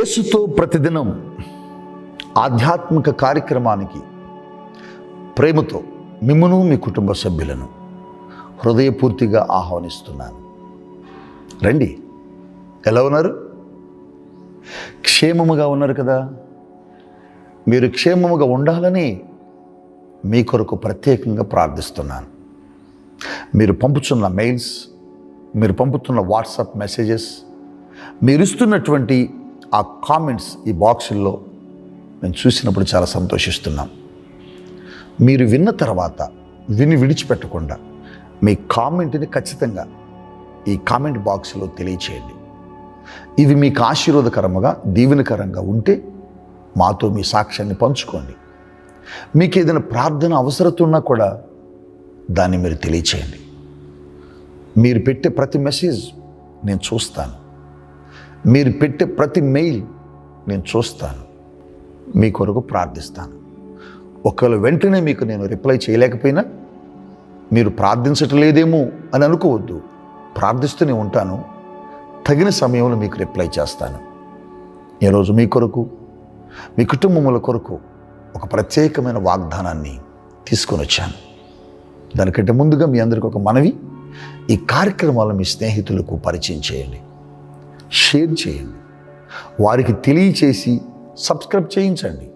యేసుతో ప్రతిదినం ఆధ్యాత్మిక కార్యక్రమానికి ప్రేమతో మిమ్మును మీ కుటుంబ సభ్యులను హృదయపూర్తిగా ఆహ్వానిస్తున్నాను. రండి. ఎలా ఉన్నారు? క్షేమముగా ఉన్నారు కదా? మీరు క్షేమముగా ఉండాలని మీ కొరకు ప్రత్యేకంగా ప్రార్థిస్తున్నాను. మీరు పంపుతున్న మెయిల్స్, మీరు పంపుతున్న వాట్సాప్ మెసేజెస్, మీరు ఇస్తున్నటువంటి ఆ కామెంట్స్ ఈ బాక్సుల్లో నేను చూసినప్పుడు చాలా సంతోషిస్తున్నాం. మీరు విన్న తర్వాత విడిచిపెట్టకుండా మీ కామెంట్ని ఖచ్చితంగా ఈ కామెంట్ బాక్స్లో తెలియచేయండి. ఇవి మీకు ఆశీర్వాదకరంగా, దీవెనకరంగా ఉంటే మాతో మీ సాక్ష్యాన్ని పంచుకోండి. మీకు ఏదైనా ప్రార్థన అవసరత ఉన్నా కూడా దాన్ని మీరు తెలియచేయండి. మీరు పెట్టే ప్రతి మెసేజ్ నేను చూస్తాను. మీరు పెట్టే ప్రతి మెయిల్ నేను చూస్తాను. మీ కొరకు ప్రార్థిస్తాను. ఒకవేళ వెంటనే మీకు నేను రిప్లై చేయలేకపోయినా మీరు ప్రార్థించటం లేదేమో అని అనుకోవద్దు. ప్రార్థిస్తూనే ఉంటాను. తగిన సమయంలో మీకు రిప్లై చేస్తాను. ఈరోజు మీ కొరకు, మీ కుటుంబముల కొరకు ఒక ప్రత్యేకమైన వాగ్దానాన్ని తీసుకొని వచ్చాను. దానికంటే ముందుగా మీ అందరికీ ఒక మనవి, ఈ కార్యక్రమాలను మీ స్నేహితులకు పరిచయం చేయండి, షేర్ చేయండి, వారికి తెలియచేసి సబ్స్క్రైబ్ చేయించండి.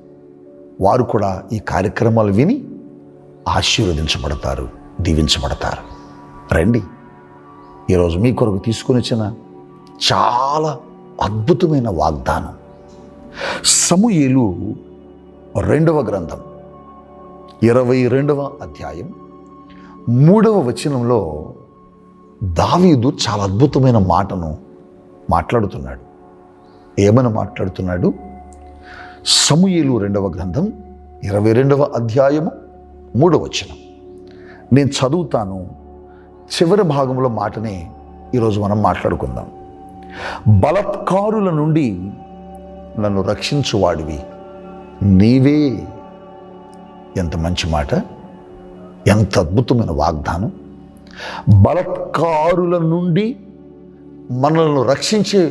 వారు కూడా ఈ కార్యక్రమాలు విని ఆశీర్వదించబడతారు, దీవించబడతారు. రండి. ఈరోజు మీ కొరకు తీసుకొని వచ్చిన చాలా అద్భుతమైన వాగ్దానం సమూయేలు 2వ గ్రంథం 22వ అధ్యాయం 3వ వచనంలో దావీదు చాలా అద్భుతమైన మాటను మాట్లాడుతున్నాడు. ఏమని మాట్లాడుతున్నాడు? సమూయేలు 2వ గ్రంథం 22వ అధ్యాయము 3వ వచనం. నేను చదువుతాను. చివరి భాగంలో మాటనే ఈరోజు మనం మాట్లాడుకుందాం. బలాత్కారుల నుండి నన్ను రక్షించువాడివి నీవే. ఎంత మంచి మాట, ఎంత అద్భుతమైన వాగ్దానం. బలాత్కారుల నుండి మనల్ని రక్షించే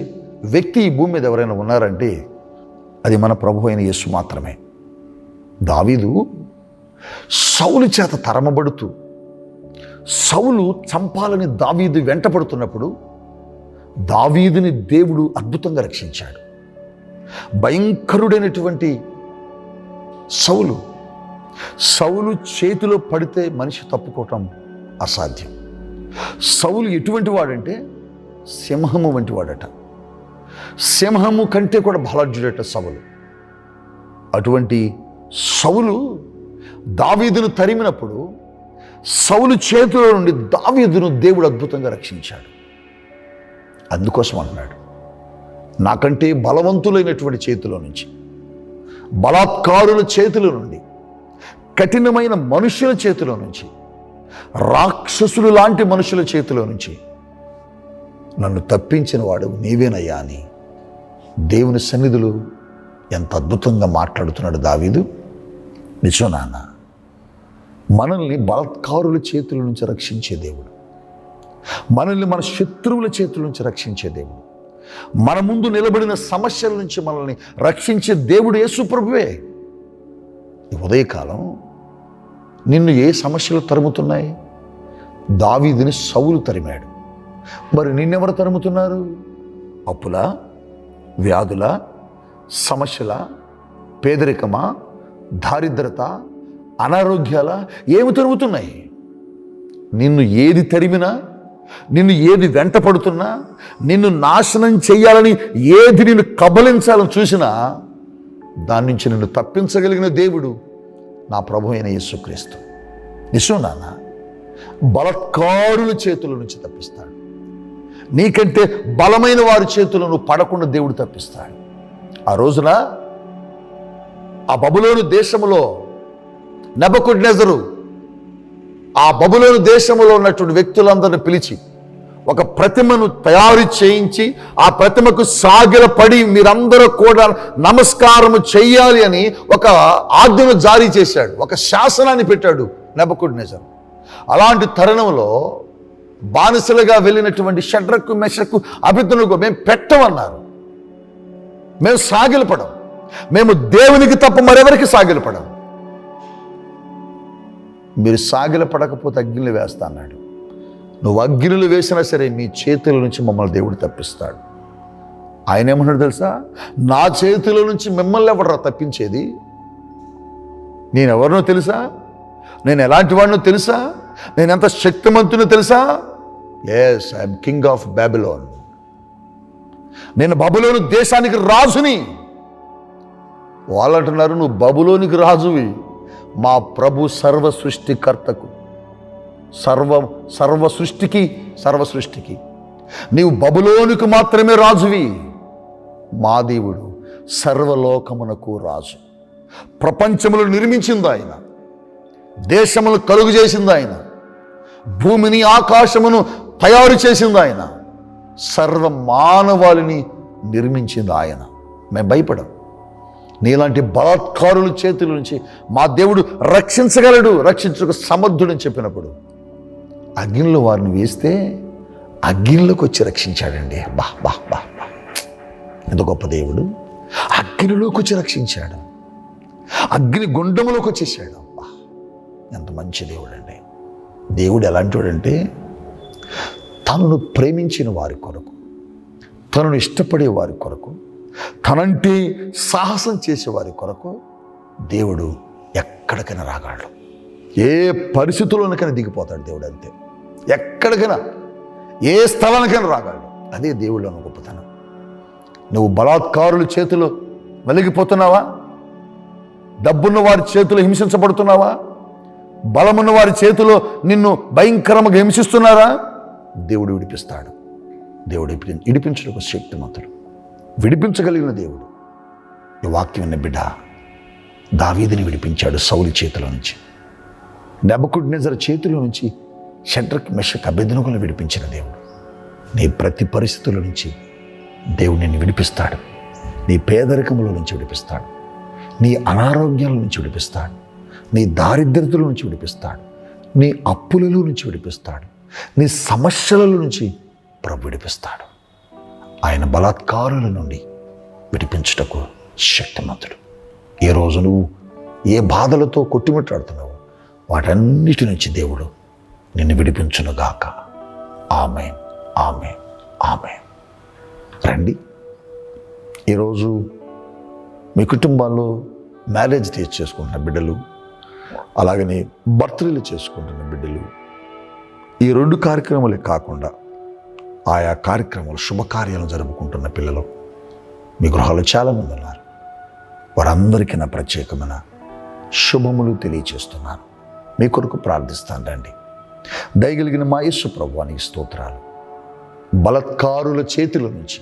వ్యక్తి ఈ భూమి మీద ఎవరైనా ఉన్నారంటే అది మన ప్రభు అయిన యేసు మాత్రమే. దావీదు సౌలు చేత తరమబడుతూ, సౌలు చంపాలని దావీదు వెంటపడుతున్నప్పుడు దావీదుని దేవుడు అద్భుతంగా రక్షించాడు. భయంకరుడైనటువంటి సౌలు చేతిలో పడితే మనిషి తప్పుకోవటం అసాధ్యం. సౌలు ఎటువంటి వాడంటే సింహము వంటి వాడట. సింహము కంటే కూడా బలాఢ్యుడట సౌలు. అటువంటి సౌలు దావీదును తరిమినప్పుడు సౌలు చేతిలో నుండి దావీదును దేవుడు అద్భుతంగా రక్షించాడు. అందుకోసం అంటున్నాడు, నాకంటే బలవంతులైనటువంటి చేతిలో నుంచి, బలాత్కారుల చేతిలో నుండి, కఠినమైన మనుషుల చేతిలో నుంచి, రాక్షసులు లాంటి మనుషుల చేతిలో నుంచి నన్ను తప్పించిన వాడు నీవేనయ్యా అని దేవుని సన్నిధిలో ఎంత అద్భుతంగా మాట్లాడుతున్నాడు దావీదు. నిజం నాన్న, మనల్ని బలాత్కారుల చేతుల నుంచి రక్షించే దేవుడు, మనల్ని మన శత్రువుల చేతుల నుంచి రక్షించే దేవుడు, మన ముందు నిలబడిన సమస్యల నుంచి మనల్ని రక్షించే దేవుడు యేసు ప్రభువే. ఈ ఉదయకాలం నిన్ను ఏ సమస్యలు తరుముతున్నాయి? దావీదుని సౌలు తరిమాడు. మరి నిన్నెవరు తరుముతున్నారు? అప్పులా, వ్యాధుల, సమస్యల, పేదరికమా, దారిద్రత, అనారోగ్యాల? ఏమి తరుముతున్నాయి? నిన్ను ఏది తరిమినా, నిన్ను ఏది వెంట పడుతున్నా, నిన్ను నాశనం చేయాలని ఏది నిన్ను కబలించాలని చూసినా దాని నుంచి నిన్ను తప్పించగలిగిన దేవుడు నా ప్రభు అయిన యేసుక్రీస్తు. నిజం నాన్న, బలాత్కారుల చేతుల నుంచి తప్పిస్తాడు. నీకంటే బలమైన వారి చేతుల్లో నువ్వు పడకుండా దేవుడు తప్పిస్తాడు. ఆ రోజున ఆ బబులోను దేశములో నెబుకద్నెజరు ఆ బబులోను దేశంలో ఉన్నటువంటి వ్యక్తులందరిని పిలిచి ఒక ప్రతిమను తయారు చేయించి ఆ ప్రతిమకు సాగిలపడి మీరందరూ కూడా నమస్కారము చెయ్యాలి అని ఒక ఆజ్ఞను జారీ చేశాడు. ఒక శాసనాన్ని పెట్టాడు నెబుకద్నెజరు. అలాంటి తరుణంలో బానిసలుగా వెళ్ళినటువంటి షడ్రకు, మెషకు, అబేద్నెగో మేము పెట్టమన్నారు. మేము సాగిలపడం. మేము దేవునికి తప్ప మరెవరికి సాగిలపడం. మీరు సాగిలపడకపోతే అగ్నిలు వేస్తా అన్నాడు. నువ్వు అగ్నిలు వేసినా సరే మీ చేతుల నుంచి మమ్మల్ని దేవుడు తప్పిస్తాడు. ఆయన ఏమన్నాడు తెలుసా? నా చేతుల నుంచి మిమ్మల్ని ఎవడరా తప్పించేది? నేను ఎవరినో తెలుసా? నేను ఎలాంటి వాడినో తెలుసా? నేను ఎంత శక్తిమంతునో తెలుసా? Yes, I'm king of Babylon. నేను బబులోను దేశానికి రాజుని. వాళ్ళు అంటున్నారు నువ్వు బబులోనికి రాజువి. మా ప్రభు సర్వ సృష్టికర్తకు, సర్వ సృష్టికి నీవు బబులోనికి మాత్రమే రాజువి. మా దేవుడు సర్వలోకమునకు రాజు. ప్రపంచములు నిర్మించింది ఆయన, దేశములు కలుగు చేసింది ఆయన, భూమిని ఆకాశమును తయారు చేసింది ఆయన, సర్వ మానవాళిని నిర్మించింది ఆయన. మేము భయపడం. నీలాంటి బలాత్కారుల చేతుల నుంచి మా దేవుడు రక్షించగలడు, రక్షించుకు సమర్థుడని చెప్పినప్పుడు అగ్నిలో వారిని వేస్తే అగ్నిలోకి వచ్చి రక్షించాడండి. బా బా బా బా, ఎంత గొప్ప దేవుడు! అగ్నిలోకి వచ్చి రక్షించాడు, అగ్ని గుండములోకి వచ్చేసాడు. బా, ఎంత మంచి దేవుడు అండి. దేవుడు ఎలాంటి వాడంటే తనను ప్రేమించిన వారి కొరకు, తనను ఇష్టపడే వారి కొరకు, తనంటే సాహసం చేసేవారి కొరకు దేవుడు ఎక్కడికైనా రాగలడు. ఏ పరిస్థితుల్లోనికైనా దిగిపోతాడు దేవుడు. అంతే, ఎక్కడికైనా ఏ స్థలానికైనా రాగలడు. అదే దేవుళ్ళను గొప్పతనం. నువ్వు బలాత్కారుల చేతిలో వెలిగిపోతున్నావా? డబ్బున్న వారి చేతిలో హింసించబడుతున్నావా? బలమున్న వారి చేతిలో నిన్ను భయంకరంగా హింసిస్తున్నారా? దేవుడు విడిపిస్తాడు. దేవుడు విడిపించడానికి శక్తిమంతుడు, విడిపించగలిగిన దేవుడు. ఈ వాక్యం విన్న బిడ్డ, దావీదుని విడిపించాడు సౌలు చేతిలో నుంచి, నెబుకద్నెజరు చేతిలో నుంచి షడ్రక్ మెషక్ అబేద్నెగోలను విడిపించిన దేవుడు. నీ ప్రతి పరిస్థితుల నుంచి దేవుడు నిన్ను విడిపిస్తాడు. నీ పేదరికముల నుంచి విడిపిస్తాడు, నీ అనారోగ్యాల నుంచి విడిపిస్తాడు, నీ దారిద్ర్యతల నుంచి విడిపిస్తాడు, నీ అప్పులలో నుంచి విడిపిస్తాడు, నీ సమస్యల నుంచి ప్రభు విడిపిస్తాడు. ఆయన బలాత్కారుల నుండి విడిపించుటకు శక్తిమంతుడు. ఏ రోజు నువ్వు ఏ బాధలతో కొట్టుమిట్టాడుతున్నావు వాటన్నిటి నుంచి దేవుడు నిన్ను విడిపించునుగాక. ఆమేన్, ఆమేన్, ఆమేన్. రండి, ఈరోజు మీ కుటుంబాల్లో మ్యారేజ్ డేస్ చేసుకుంటున్న బిడ్డలు, అలాగని బర్త్డేలు చేసుకుంటున్న బిడ్డలు, ఈ 2 కార్యక్రమాలే కాకుండా ఆయా కార్యక్రమాలు శుభకార్యాలు జరుపుకుంటున్న పిల్లలు మీ గృహాలు చాలామంది ఉన్నారు. వారందరికీ నా ప్రత్యేకమైన శుభములు తెలియచేస్తున్నాను. మీ కొరకు ప్రార్థిస్తాను. రండి. దయగలిగిన మా యేసు ప్రభువానికి స్తోత్రాలు. బలాత్కారుల చేతుల నుంచి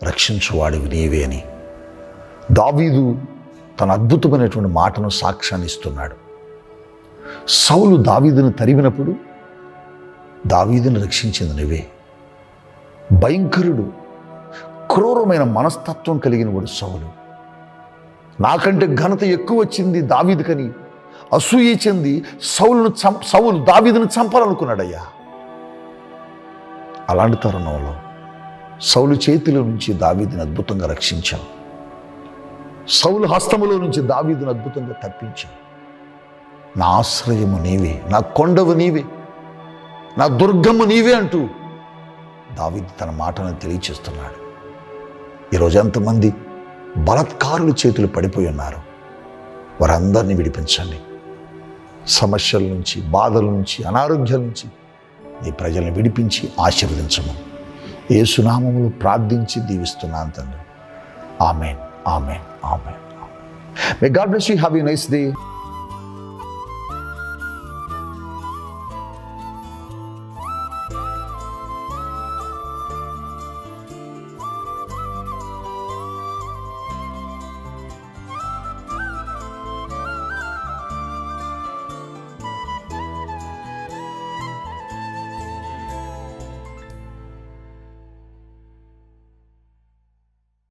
రక్షించువాడివి నీవే అని దావీదు తన అద్భుతమైనటువంటి మాటను సాక్ష్యాన్ని ఇస్తున్నాడు. సౌలు దావీదును తరిమినప్పుడు దావీదును రక్షించింది నువ్వే. భయంకరుడు, క్రూరమైన మనస్తత్వం కలిగిన వాడు సౌలు. నాకంటే ఘనత ఎక్కువ వచ్చింది దావీదుకని అసూయ చెంది సౌలు దావీదును చంపాలనుకున్నాడయ్యా. అలాంటి తరుణంలో సౌలు చేతిలో నుంచి దావీదుని అద్భుతంగా రక్షించాం. సౌలు హస్తములో నుంచి దావీదుని అద్భుతంగా తప్పించాం. నా ఆశ్రయము నీవే, నా కొండవు నీవే, నా దుర్గమ్మ నీవే అంటూ దావీదు తన మాటను తెలియచేస్తున్నాడు. ఈరోజు ఎంతమంది బలాత్కారుల చేతులు పడిపోయి ఉన్నారు, వారందరినీ విడిపించండి. సమస్యల నుంచి, బాధల నుంచి, అనారోగ్యాల నుంచి నీ ప్రజల్ని విడిపించి ఆశీర్వదించము. యేసు నామములో ప్రార్థించి దీవిస్తున్నాను తండ్రి. ఆమేన్, ఆమేన్, ఆమేన్. May God bless you. Have a nice day.